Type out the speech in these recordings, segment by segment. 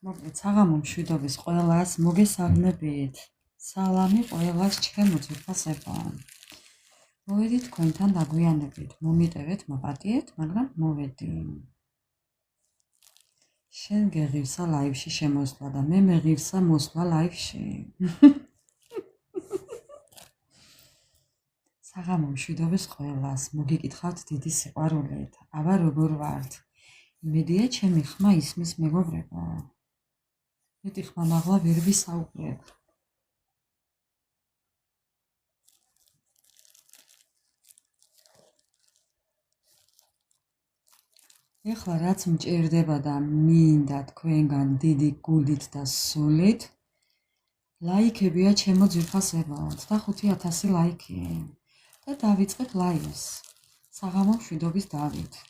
მოკლედ საღამო მშვიდობის ყველას მოგესალმებით. სალამი ყველას ჩემო ძვირფასებო. მოვედით თქვენთან დაგვიანებით, მომიტევეთ, მოპატიეთ, მაგრამ მოვედი. შენ გეღირსა ლაივში შემოსვლა და მე მეღირსა მოსვლა ლაივში. საღამო მშვიდობის ყველას მოგიკითხავთ დიდი სიყვარულით. აბა როგორ ვართ? იმედია ჩემი ხმა ისმის მეგობრებო. მეტი ხმა მაღლა ვერ ვისაუბრებ. ეხლა რაც მჭირდება და მინდა თქვენგან დიდი გულით და სულით, ლაიქებია ჩემო ძვირფასებო, 25,000 ლაიქი და დავიწყეთ ლაივს. საღამო მშვიდობის დავით.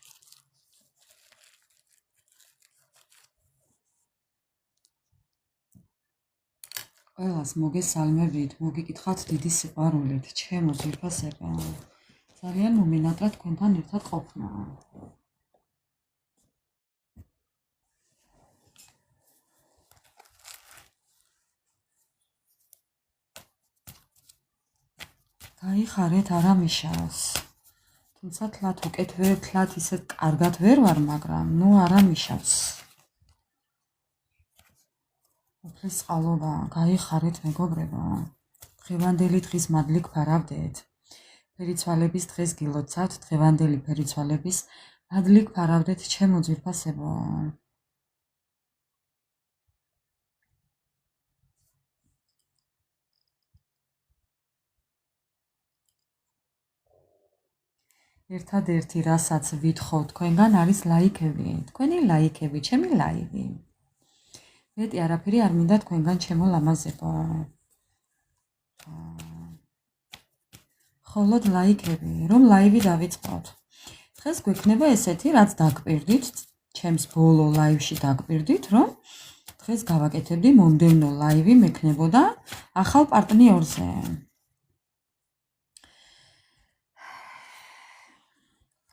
ყველას მოგესალმებით, მოგიკითხავთ დიდი სიყვარულით, ჩემო ძვირფასებო. ძალიან მომენატრა თქვენთან ერთად ყოფნა. გაიხარეთ არა მიშავს. თუმცა თლათ უკეთ ვერ თლათ ისეთ კარგად ვერ ვარ, მაგრამ ნუ არა მიშავს. უფლის წყალობა, გაიხარეთ მეგობრებო. დღევანდელი დღის მადლი გფარავდეთ. ფერიცვალების დღეს გილოცავთ, დღევანდელი ფერიცვალების მადლი გფარავდეთ ჩემო ძვირფასებო. ერთადერთი რასაც ვითხოვ თქვენგან არის ლაიქები. თქვენი ლაიქები, ჩემი ლაივი. მეტი არაფერი არ მინდა თქვენგან ჩემო ლამაზებო. მხოლოდ ლაიქები, რომ ლაივი დავიწყოთ. დღეს გვექნება ესეთი, რაც დაგპირდით, ჩემს ბოლო ლაივში დაგპირდით, რომ დღეს გავაკეთებდი მომდევნო ლაივი მექნებოდა ახალ პარტნიორზე.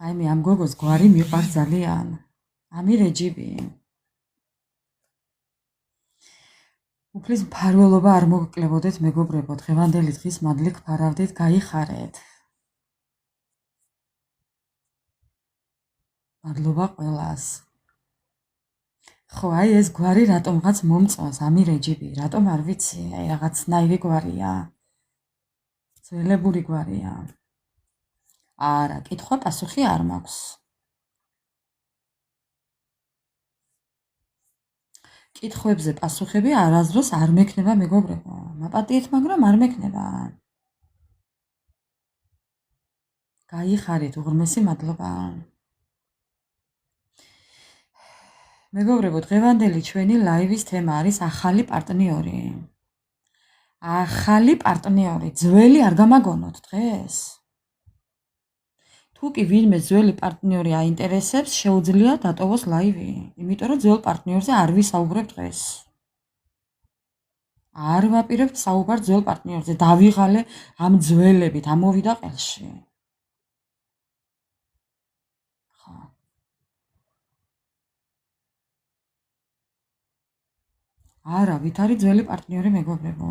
აი მე ამ გოგოს გვარი მიყვარს ძალიან. ამი რეჯიბი. უფლის მფარველობა არ მოგკლებოდეთ მეგობრებო, დღევანდელი დღის მადლი გფარავდით, გაიხარეთ. მადლობა ყველას. ხო, აი ეს გვარი რატომღაც მომწონს, ამი რეჯიბი, რატომ არ ვიცი, აი რაღაცნაირი გვარია. ძველებური გვარია. არა, კითხვა პასუხი არ მაქვს. კითხვებზე პასუხები არასდროს არ მექნება მეგობრებო. მაპატიეთ, მაგრამ არ მექნება. გაიხარეთ, უღრმესი მადლობა. მეგობრებო, დღევანდელი ჩვენი ლაივის თემა არის ახალი პარტნიორი. ახალი პარტნიორი, ძველი არ გამაგონოთ დღეს. თუ კი ვინმე ძველი პარტნიორი აინტერესებს, შეუძლია დატოვოს ლაივი, იმიტომ რომ ძველ პარტნიორზე არ ვისაუბრებ დღეს. არ ვაპირებთ საუბარ ძველ პარტნიორზე, დავიღალე ამ ძველებით, ამოვიდა ყელში. ხო. არა, ვით არის ძველი პარტნიორი მეგობრებო?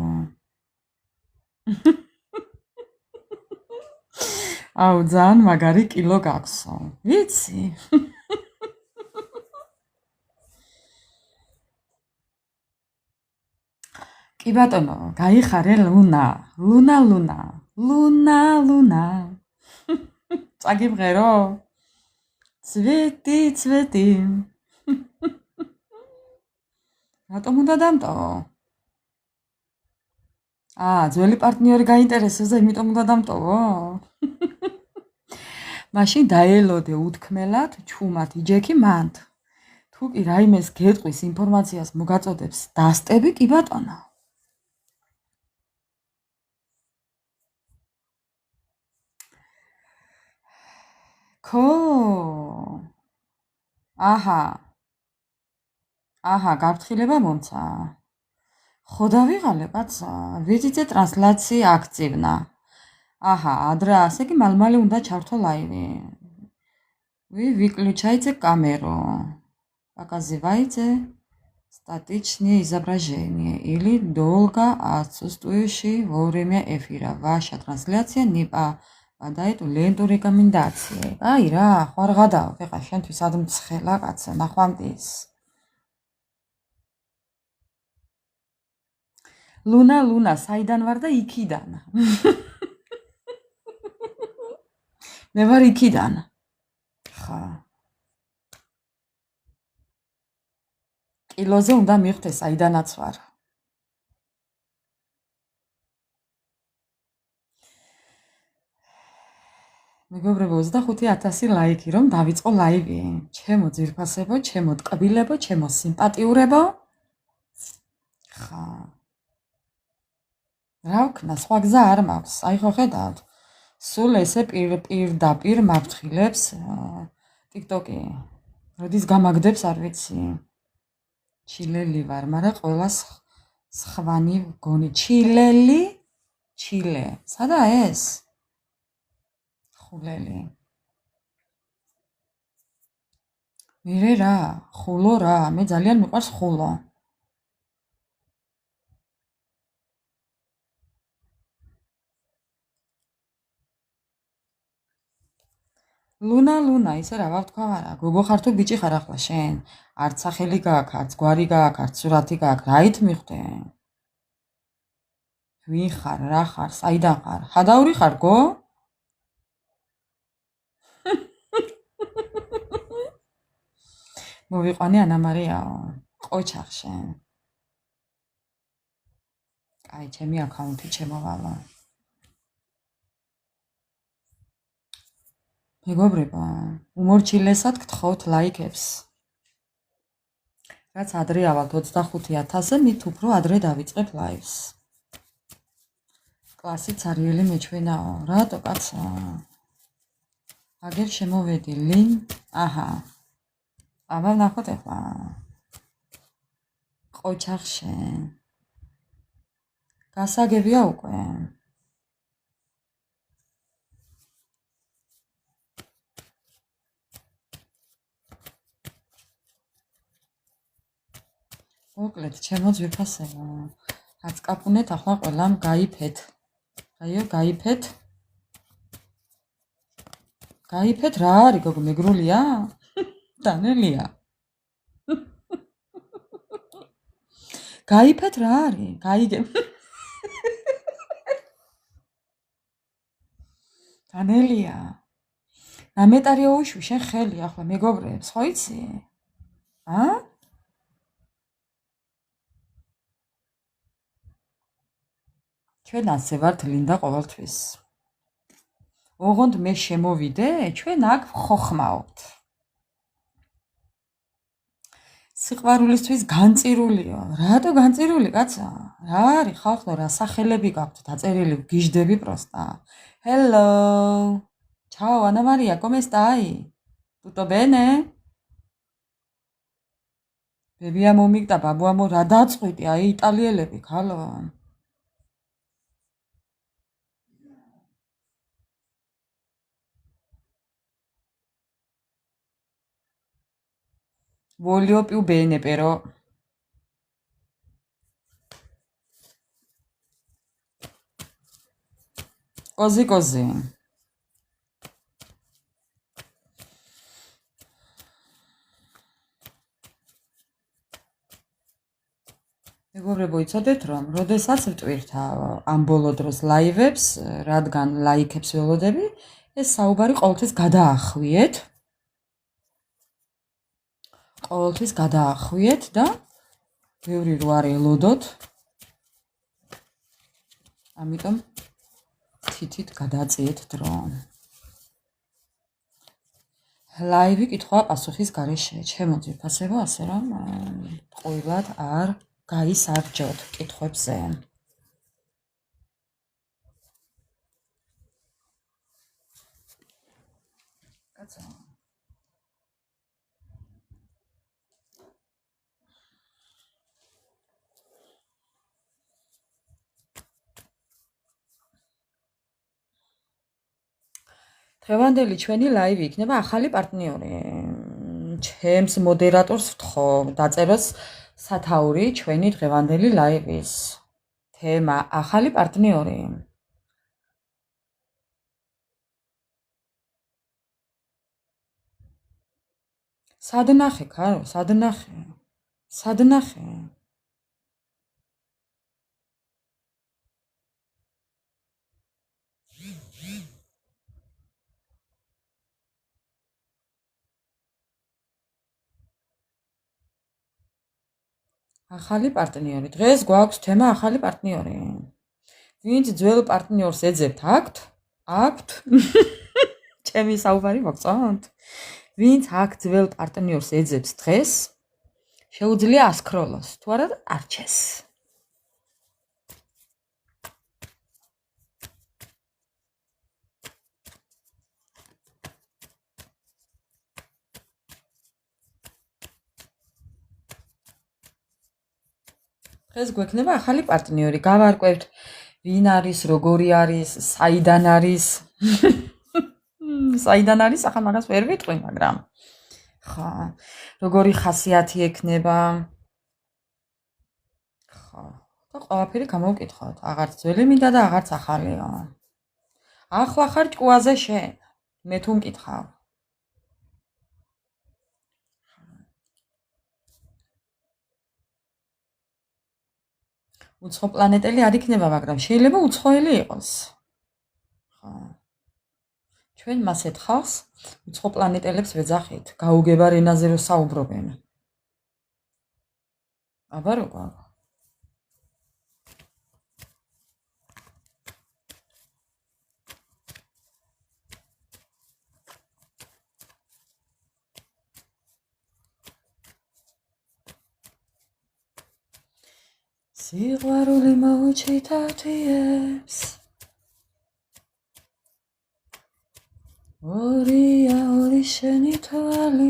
აუ, ძალიან მაგარი კილო გაქვსო. ვიცი. კი ბატონო, გაიხარე ლუნა. ლუნა. წაგიმღერო? ცვეტი. რატომ უნდა დამტოვო? ძველი პარტნიორი გაინტერესებს და იმიტომ უნდა დამტოვო? მაშინ დაელოდე უთქმელად, ჩუმად იჯექი მანდ. თუ კი რაიმეს გეტყვის ინფორმაციას მოგაწოდებს, დასტები კი ბატონო. ხო. აჰა, გაფრთხილება მომცა. ხო დავიღალე კაცო, ვიზიტზე ტრანსლაცია აქტივნა. აჰა, ადრა, ასე კი მალმალე უნდა ჩართო ლაივი. Выключайте камеру. Показывайте Статичные изображения или долго отсутствующие во время эфира. Ваша трансляция не попадает в ленту рекомендаций. Აი რა, ხო არ გადავა, ეხა შენთვის ადმცხელა კაცო, ნახვამდის. ლუნა, საიდან ვარ და იქიდან. მე ვარ იქიდან. ხა. კილოზე უნდა მივხვდეს, საიდანაც ვარ. მეგობრებო, 25,000 ლაიქი რომ დავიწყო ლაივი. ჩემო ძვირფასებო, ჩემო ტკბილებო, ჩემო სიმპათიურებო. ხა. რა ვქნა, სხვა გზა არ მაქვს. აი ხო ხედავთ. სულ ესე პირდაპირ მაფრთხილებს TikTok-ი. როდის გამაგდებს არ ვიცი. ჩილელი ვარ, მაგრამ ყველას სხვანი გონი. ჩილე. სადა ეს? ხულელი. მერე რა? ხულო რა? მე ძალიან მიყვარს ხულო. ლუნა, ისე რა ვთქვა არა? გოგო ხარ თუ ბიჭი ხარ ახლა შენ? არც სახელი გაქვს, არც გვარი გაქვს, არც სურათი გაქვს. რაით მიხვდე? ვინ ხარ, რა ხარ, საიდან ხარ? ხადაური ხარ გო? მოვიყვანე ანა მარიაო. ყოჩახ შენ. აი, ჩემი აკაუნთი ჩემოვალა. მეგობრებო, უმორჩილესად გთხოვთ ლაიქებს. რაც ადრე ავალთ 25,000-ზე, მით უფრო ადრე დავიწყებ ლაივს. კლასი ცარიელი მეჩვენაო, რატო კაცო? აგერ შემოვედი ლინ, აჰა. აბა ნახოთ ახლა. ყოჩახ შენ. გასაგებია უკვე. მოკლედ, ჩემო ძვირფასებო. აცკაპუნეთ ახლა ყველამ გაიფეთ. აიო, გაიფეთ. გაიფეთ რა არის, გოგო, მეგრულია? დანელია. გაიფეთ რა არის? გაიგებ. დანელია. ნამეტარიო უშვი შენ ხელი ახლა მეგობრებს, ხო იცი? ა? ჩვენ ასე ვართ ლინდა ყოველთვის. ოღონდ მე შემოვიდე, ჩვენ აქ ხოხმაობთ. სიყვარულისთვის განწირულიო. რატო განწირული კაცო? რა არის ხალხო, რა სახელები გაქვთ დაწერილი, გიჟდები პროსტა. Hello. Ciao Anna Maria, come stai? Tutto bene? ბებია მომიგდა, ბაბუამო რა დაწყვიტი, აი იტალიელები, ხალო. Voglio più bene però. Così. მეგობრებო, იცოდეთ რომ, როდესაც ვტვირთა ამ ბოლო დროს ლაივებს, რადგან ლაიქებს ველოდები, ეს საუბარი ყოველთვის გადაახვიეთ. ყოველთვის გადაახვიეთ და ბევრი რო არ ელოდოთ. ამიტომ თითით გადაწიეთ დრო. ლაივი კითხვა-პასუხის გარეშე. ჩემო ძვირფასებო, ასე რომ ყოველად არ გაისარჯოთ კითხვებზე. კაცო. დღევანდელი ჩვენი ლაივი იქნება ახალი პარტნიორი. ჩემს მოდერატორს ვთხოვ, დაწეროს სათაური ჩვენი დღევანდელი ლაივის. თემა ახალი პარტნიორი. სადნახე, ქარო, სადნახე. სადნახე. ახალი პარტნიორი. დღეს გვაქვს თემა ახალი პარტნიორი. ვინც ძველ პარტნიორს ეძებთ, აქვთ? აქვთ? ჩემი საუბარი მოგწონთ? ვინც აქ ძველ პარტნიორს ეძებს დღეს, შეუძლია ასკროლოს, თუ არა არჩეს. დღეს გვექნება ახალი პარტნიორი. გავარკვევთ ვინ არის, როგორი არის, საიდან არის. საიდან არის, ახლა მაგას ვერ ვიტყვი, მაგრამ ხა, როგორი ხასიათი ექნება. ხა, და ყველაფერი გამოვკითხოთ. აღარც ძველი მინდა და აღარც ახალიო. ახლა ხარ ჭკუაზე შენ. მე თუ მკითხავ. უცხო პლანეტელი არ იქნება, მაგრამ შეიძლება უცხოელი იყოს. ხა. ჩვენ მასეთ ხალხს უცხო პლანეტელებს ვეძახით, გაუგებარ ენაზე რო საუბრობენ. აბა როგორ? სიყვარული მოუჩითავთიებს ორია ორი შენი თვალი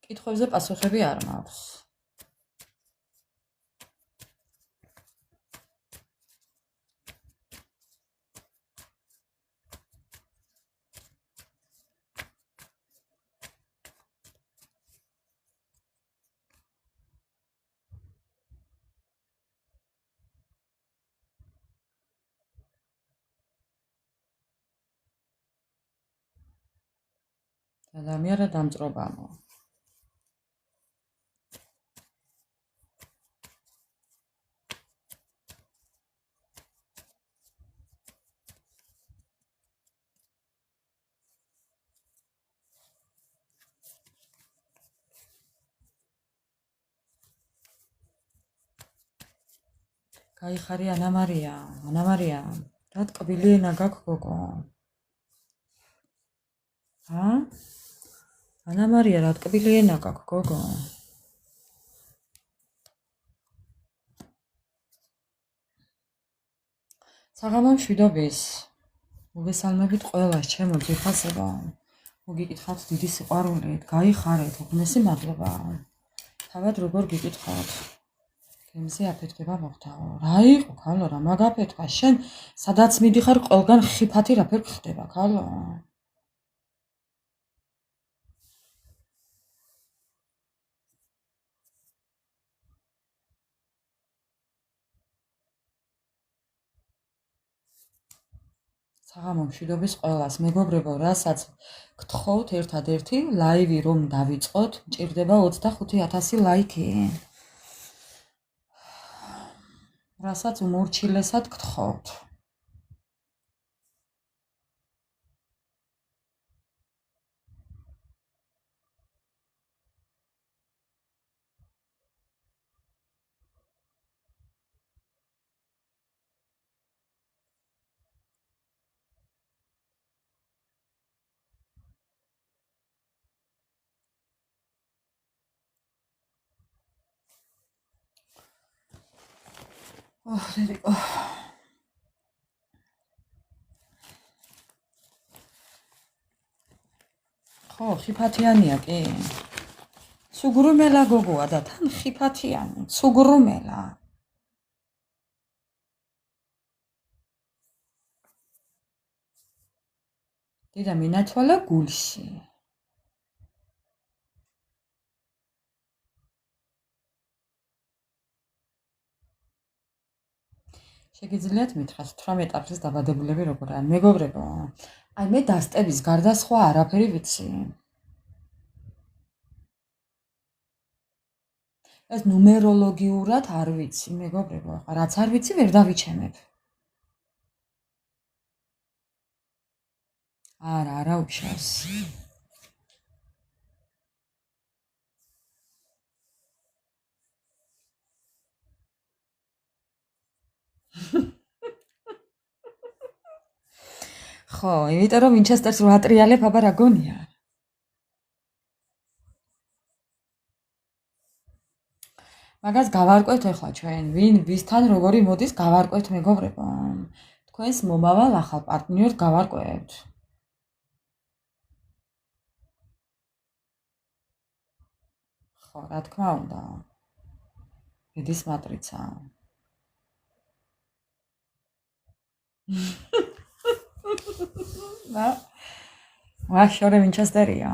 კითხვებზე პასუხები არ მაქვს. ადამიანი დამწრობამო. გაიხარი ანამარია, ანამარია, რა ტკბილი ენა გაქვს გოგო? ჰა? ანამარია, რა ტკბილი ენა გაქვს გოგო? საღამო მშვიდობის. მოგესალმებით ყველას, ჩემო ძვირფასებო. მოგიკითხავთ დიდი სიყვარულით, გაიხარეთ, უღმესი მადლობა. თავად როგორ გიკითხავთ? გემზე აფეთქება მოხდაო. რა იყო, ქალო, რა მაგაფეთქა? შენ სადაც მიდიხარ, ყველგან ხიფათი რაფერ ხდება, ქალო? საღამო მშვიდობის ყველას, მეგობრებო, რასაც გთხოვთ ერთადერთი ლაივი რომ დავიწყოთ, მჭირდება 25,000 ლაიქი. რასაც უმორჩილესად გთხოვთ. დედიკო. ხო, ხიფათიანია კი. სუგრუმელა გოგოა და თან ხიფათიანი, სუგრუმელა. დედა მინათვალა გულში. შეგიძლიათ მითხრათ 18 წლის დაბადებულები როგორ არიან? მეგობრებო, აი მე დასტების გარდა სხვა არაფერი ვიცი. ეს ნუმეროლოგიურად არ ვიცი, მეგობრებო, რაც არ ვიცი, ვერ დავიჩემებ. არა უშავს. ხო, იმიტომ რომ ვინჩესტერს რო ატრიალებ, აბა რა გონია? მაგას გავარკვევთ ახლა ჩვენ, ვინ ვისთან როგორი მოდის გავარკვევთ მეგობრებო. თქვენს მომავალ ახალ პარტნიორს გავარკვევთ. ხო, რა თქმა უნდა. ბედის მატრიცა. ვაშორე ვინჩესტერია.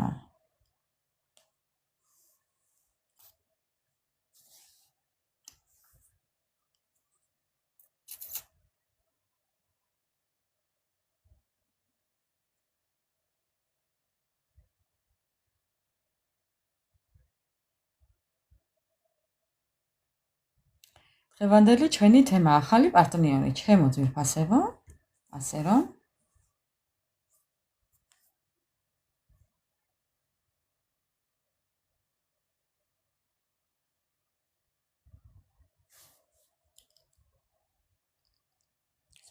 დღევანდელი ჩვენი თემა ახალი პარტნიორი, ჩემო ძვირფასებო, ასე რომ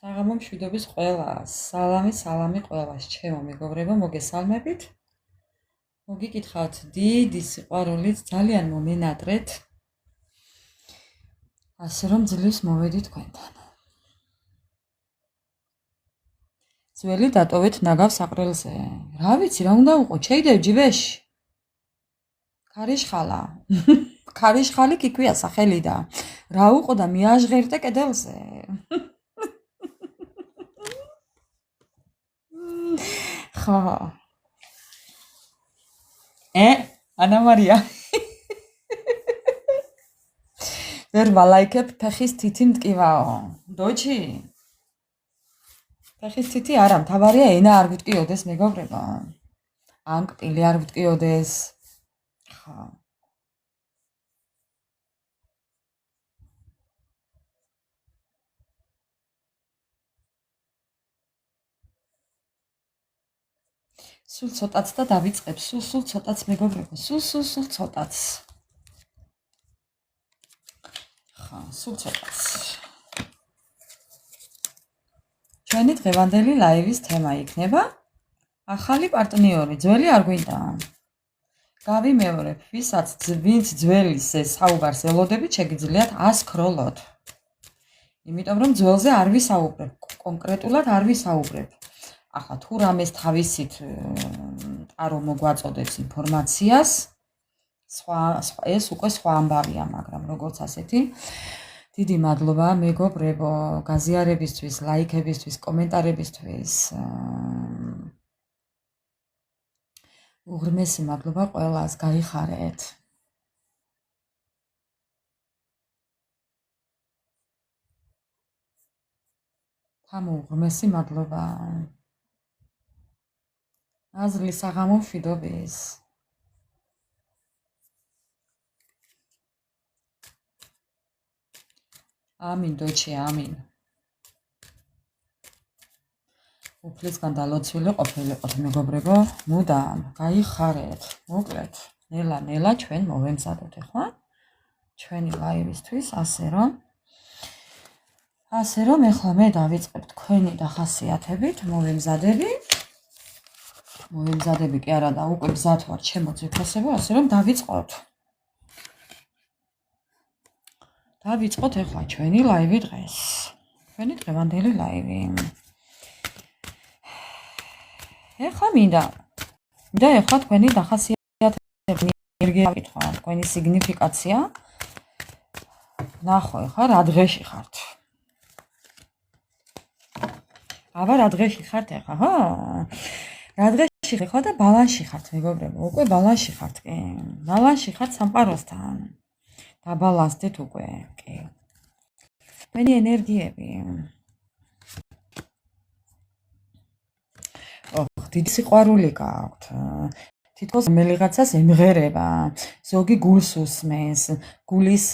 საღამო მშვიდობის ყველას, სალამი ყველას, ჩემო მეგობრებო, მოგესალმებით. მოგიკითხავთ დიდი სიყვარულით, ძალიან მომენატრეთ. ასე რომ ძლივს მოვედი თქვენთან. ძველი დატოვეთ ნაგავს საყრელზე. რა ვიცი, რა უნდა უყო, შეიდევ ჯიბეში. ქარიშხალა. ქარიშხალი კიქვია სახელი და რა უყო და მიაჟღერდე კედელზე. ხო. ანა მარია. ვერ ვალაიქებ ფეხის თითი მტკივაო. დოჩი. ფეხის თითი არა, მთავარია ენა არ ვიტკიოდეს მეგობრებო. ან კპილი არ ვიტკიოდეს. ხო. სულ ცოტაც და დავიწყებ, სულ ცოტაც მეგობრებო, სულ ცოტაც. ხო, სულ ცოტაც. ჩვენი დღევანდელი ლაივის თემა იქნება ახალი პარტნიორი, ძველი არ გვინდა. გავიმეორებ, ვინც ძველის საუბარს ელოდებით, შეგიძლიათ ასკროლოთ. იმიტომ რომ ძველზე არ ვისაუბრებ, კონკრეტულად არ ვისაუბრებ. ახლა თუ რამეს თავისით ტარო მოგვაწოდებს ინფორმაციას, ეს უკვე სხვა ამბავია, მაგრამ როგორც ასეთი დიდი მადლობა მეგობრებო, გაზიარებისთვის, ლაიქებისთვის, კომენტარებისთვის. უღრმესი მადლობა ყველას, გაიხარეთ. თამო უღრმესი მადლობა. აზრი საღამო მშვიდობის. ამინ დოჩი, ამინ. უფლისგან დალოცვილი ყოფილიყოთ მეგობრებო, მუდამ გაიხარეთ, მოკლედ, ნელა ჩვენ მოვემზადოთ ახლა ჩვენი ლაივისთვის, ასე რომ ახლა მე დავიწყებ თქვენი დახასიათებით, მოვემზადები კი არა და უკვე მზად ვარ ჩემო ძვირფასებო, ასე რომ დავიწყოთ. დავიწყოთ ახლა ჩვენი ლაივი დღეს. ჩვენი დღევანდელი ლაივი. ეხლა მინდა ეხლა თქვენი დახასიათებები ენერგია ვითხო, თქვენი სიგნიფიკაცია. ნახო, ხა რა დღეში ხართ? აბა რა დღეში ხართ ახლა, ხო? რა დღეში ხარ და ბალანსში ხართ, მეგობრებო, უკვე ბალანსში ხართ, კი. ბალანსში ხართ სამყაროსთან. დაბალანსდით უკვე, კი. თქვენი ენერგიები. დიდი სიყვარული გაქვთ. თითქოს მელიღაცას ემღერება, ზოგი გულს უსმენს, გულის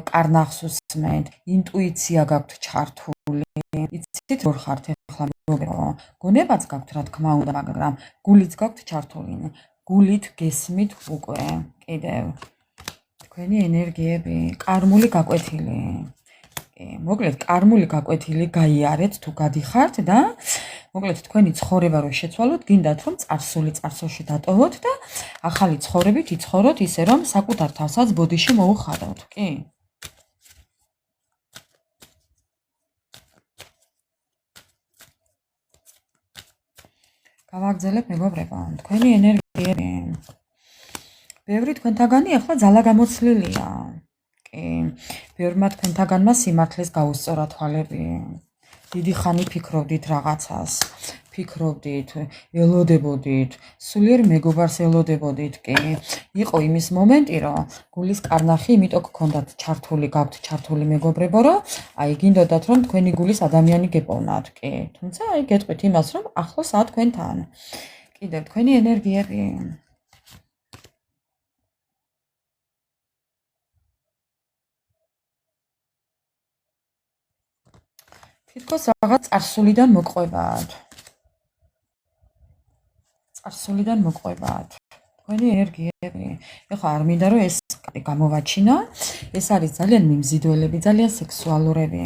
კარნახს უსმენთ, ინტუიცია გაქვთ ჩართული. იცით როგორ ხართ ახლა მეგობრებო? გონებაც გაქვთ რა თქმა უნდა, მაგრამ გულიც გაქვთ ჩართული. გულით გესმით უკვე კიდევ თქვენი ენერგიები, კარმული გაკვეთილი. მოკლედ კარმული გაკვეთილი გაიარეთ თუ გადიხართ და მოკლედ თქვენი ცხოვრება რო შეცვალოთ, გინდათ რომ წარსული წარსულში დატოვოთ და ახალი ცხოვრებით იცხოვროთ ისე რომ საკუთარ თავსაც ბოდიში მოუხადოთ, კი? გავაგრძელებ მეგობრებო, თქვენი ენერგიები. ბევრი თქვენთაგანი ახლა ძალა გამოცლილია. კი, ბევრმა თქვენთაგანმა სიმართლეს გაუსწორა თვალები. დიდი ხანი ფიქრობდით რაღაცას, ფიქრობდით, ელოდებოდით, სულიერ მეგობარს ელოდებოდით, კი. იყო იმის მომენტი, რომ გულის კარნახი იმიტომ გქონდათ ჩართული, გაქვთ ჩართული მეგობრებო, რომ აი გინდოდათ რომ თქვენი გულის ადამიანი გეპოვნათ, კი. თუმცა აი გეტყვით იმას, რომ ახლოსაა თქვენთან. კიდევ თქვენი ენერგიები. თითქოს რაღაც წარსულიდან მოყვებათ. წარსულიდან მოყვებათ. თქვენი ენერგიები. ეხლა არ მინდა რომ ეს გამოვაჩინა. ეს არის ძალიან მიმზიდველები, ძალიან სექსუალურები.